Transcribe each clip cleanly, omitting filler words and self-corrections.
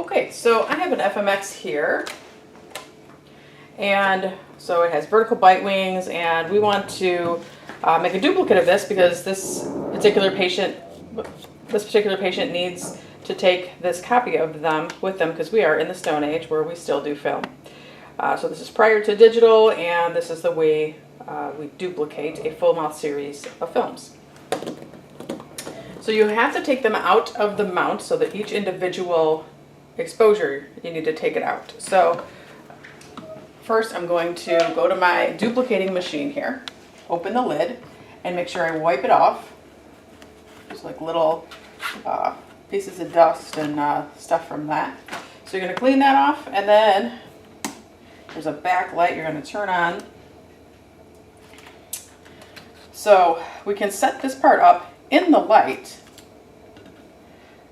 Okay, so I have an FMX here, and so it has vertical bite wings, and we want to make a duplicate of this because this particular patient needs to take this copy of them with them because we are in the Stone Age where we still do film. So this is prior to digital, and this is the way we duplicate a full mouth series of films. So you have to take them out of the mount so that each individual exposure, you need to take it out. So first I'm going to go to my duplicating machine here, open the lid, and make sure I wipe it off. Just like little pieces of dust and stuff from that. So you're going to clean that off, and then there's a backlight you're going to turn on. So we can set this part up in the light.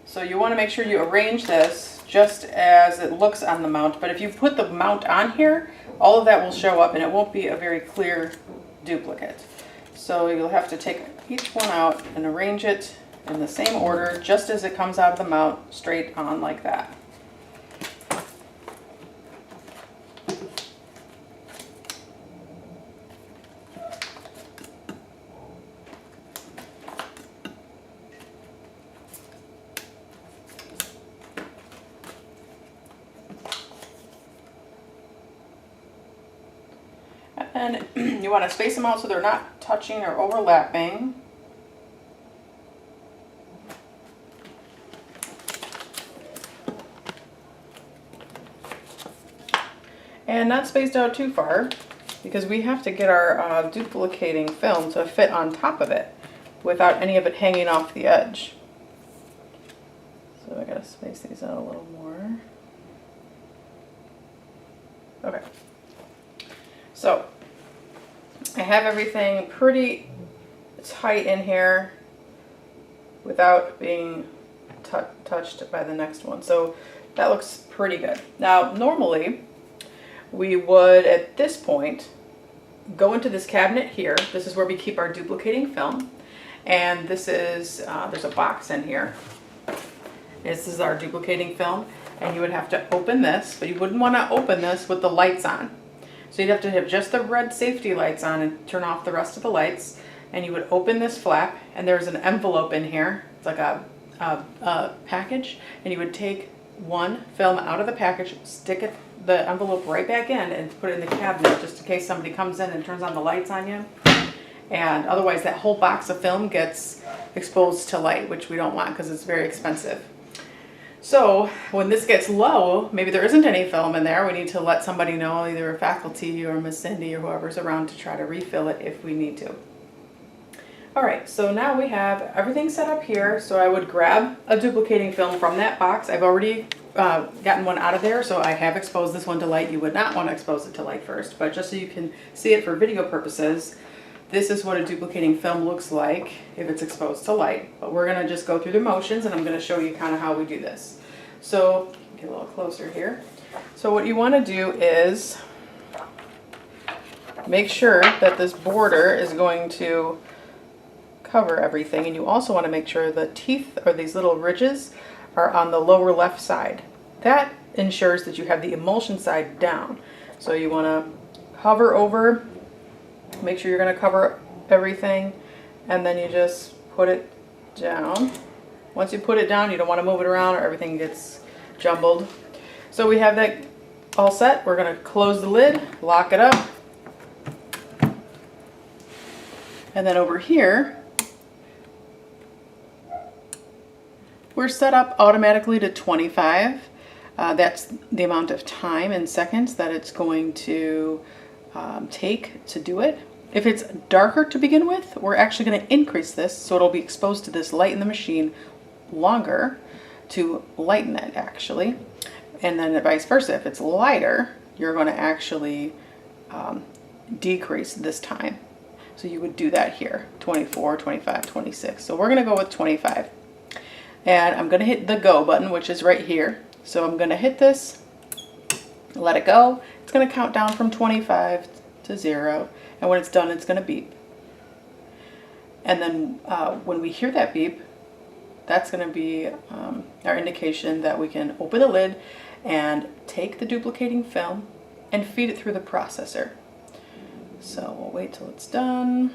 So you want to make sure you arrange this just as it looks on the mount, but if you put the mount on here, all of that will show up and it won't be a very clear duplicate. So you'll have to take each one out and arrange it in the same order just as it comes out of the mount, straight on like that. And you want to space them out so they're not touching or overlapping. And not spaced out too far, because we have to get our duplicating film to fit on top of it without any of it hanging off the edge. So I gotta space these out a little more. Okay. So I have everything pretty tight in here without being touched by the next one. So that looks pretty good. Now, normally we would, at this point, go into this cabinet here. This is where we keep our duplicating film. And this is, there's a box in here. This is our duplicating film. And you would have to open this, but you wouldn't want to open this with the lights on. So you'd have to have just the red safety lights on and turn off the rest of the lights. And you would open this flap, and there's an envelope in here. It's like a package. And you would take one film out of the package, stick the envelope right back in, and put it in the cabinet just in case somebody comes in and turns on the lights on you. And otherwise that whole box of film gets exposed to light, which we don't want because it's very expensive. So when this gets low, maybe there isn't any film in there, we need to let somebody know, either a faculty or Miss Cindy or whoever's around, to try to refill it if we need to. Alright, so now we have everything set up here. So I would grab a duplicating film from that box. I've already gotten one out of there, so I have exposed this one to light. You would not want to expose it to light first, but just so you can see it for video purposes, this is what a duplicating film looks like if it's exposed to light. But we're going to just go through the motions, and I'm going to show you kind of how we do this. So get a little closer here. So what you want to do is make sure that this border is going to cover everything, and you also want to make sure the teeth, or these little ridges, are on the lower left side. That ensures that you have the emulsion side down. So you want to hover over, make sure you're going to cover everything, and then you just put it down. Once you put it down, you don't want to move it around or everything gets jumbled. So we have that all set. We're going to close the lid, lock it up, and then over here we're set up automatically to 25. That's the amount of time in seconds that it's going to take to do it. If it's darker to begin with, we're actually going to increase this so it'll be exposed to this light in the machine longer to lighten it actually. And then vice versa, if it's lighter, you're going to actually decrease this time. So you would do that here, 24, 25, 26. So we're going to go with 25. And I'm going to hit the go button, which is right here. So I'm going to hit this, let it go. It's going to count down from 25 to 0. And when it's done, it's going to beep. And then when we hear that beep, that's going to be our indication that we can open the lid and take the duplicating film and feed it through the processor. So we'll wait till it's done.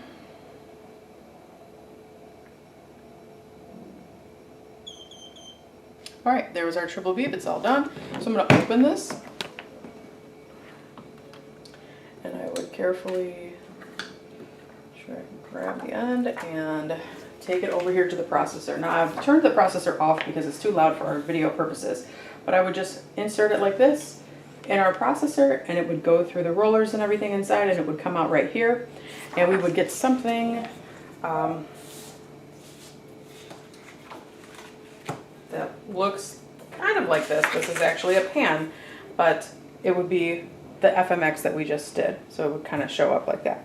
All right, there was our triple beep. It's all done. So I'm going to open this, and I would carefully try to grab the end and take it over here to the processor. Now I've turned the processor off because it's too loud for our video purposes, but I would just insert it like this in our processor, and it would go through the rollers and everything inside, and it would come out right here, and we would get something that looks kind of like this. This is actually a pan, but it would be the FMX that we just did. So it would kind of show up like that.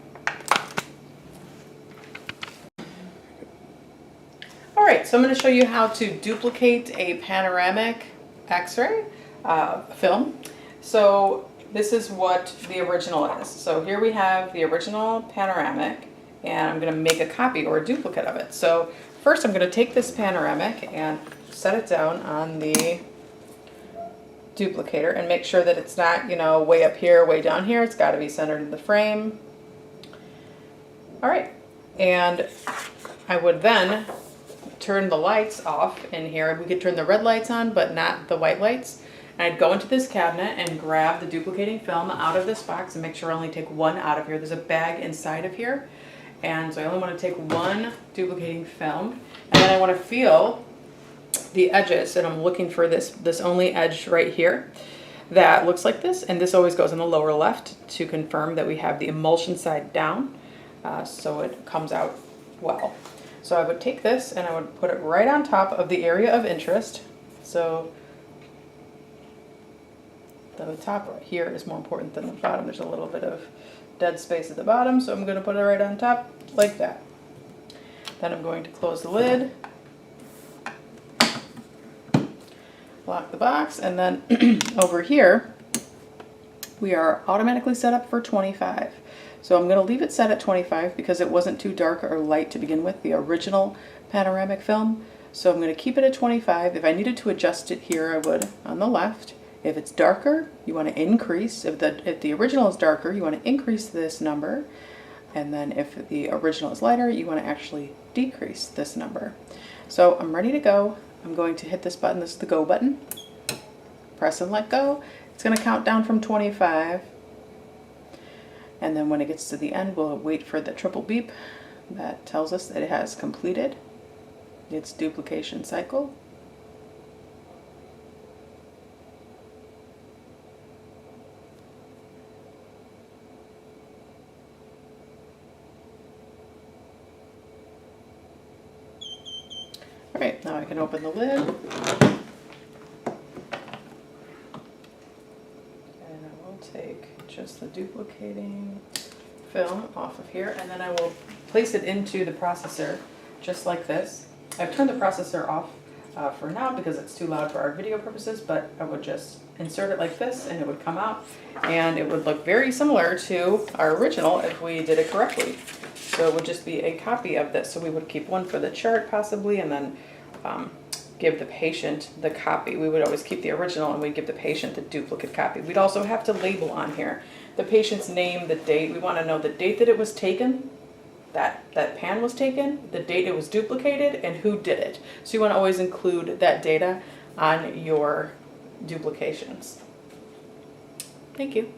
All right, so I'm going to show you how to duplicate a panoramic X-ray film. So this is what the original is. So here we have the original panoramic, and I'm going to make a copy or a duplicate of it. So first I'm going to take this panoramic and set it down on the duplicator and make sure that it's not, you know, way up here, way down here. It's got to be centered in the frame. All right, and I would then turn the lights off in here. We could turn the red lights on, but not the white lights. And I'd go into this cabinet and grab the duplicating film out of this box and make sure I only take one out of here. There's a bag inside of here, and so I only want to take one duplicating film, and then I want to feel the edges, and I'm looking for this only edge right here that looks like this, and this always goes in the lower left to confirm that we have the emulsion side down, so it comes out well. So I would take this and I would put it right on top of the area of interest. So the top right here is more important than the bottom. There's a little bit of dead space at the bottom, so I'm going to put it right on top like that. Then I'm going to close the lid, lock the box, and then over here we are automatically set up for 25. So I'm going to leave it set at 25 because it wasn't too dark or light to begin with, the original panoramic film. So I'm going to keep it at 25. If I needed to adjust it here, I would on the left. If it's darker, you want to increase. If the original is darker, you want to increase this number. And then if the original is lighter, you want to actually decrease this number. So I'm ready to go. I'm going to hit this button. This is the go button. Press and let go. It's going to count down from 25. And then when it gets to the end, we'll wait for the triple beep that tells us that it has completed its duplication cycle. All right, now I can open the lid. And I will take just the duplicating film off of here, and then I will place it into the processor just like this. I've turned the processor off for now because it's too loud for our video purposes, but I would just insert it like this and it would come out, and it would look very similar to our original if we did it correctly. So it would just be a copy of this. So we would keep one for the chart possibly, and then give the patient the copy. We would always keep the original and we'd give the patient the duplicate copy. We'd also have to label on here the patient's name, the date. We want to know the date that it was taken, that pan was taken, the date it was duplicated, and who did it. So you want to always include that data on your duplications. Thank you.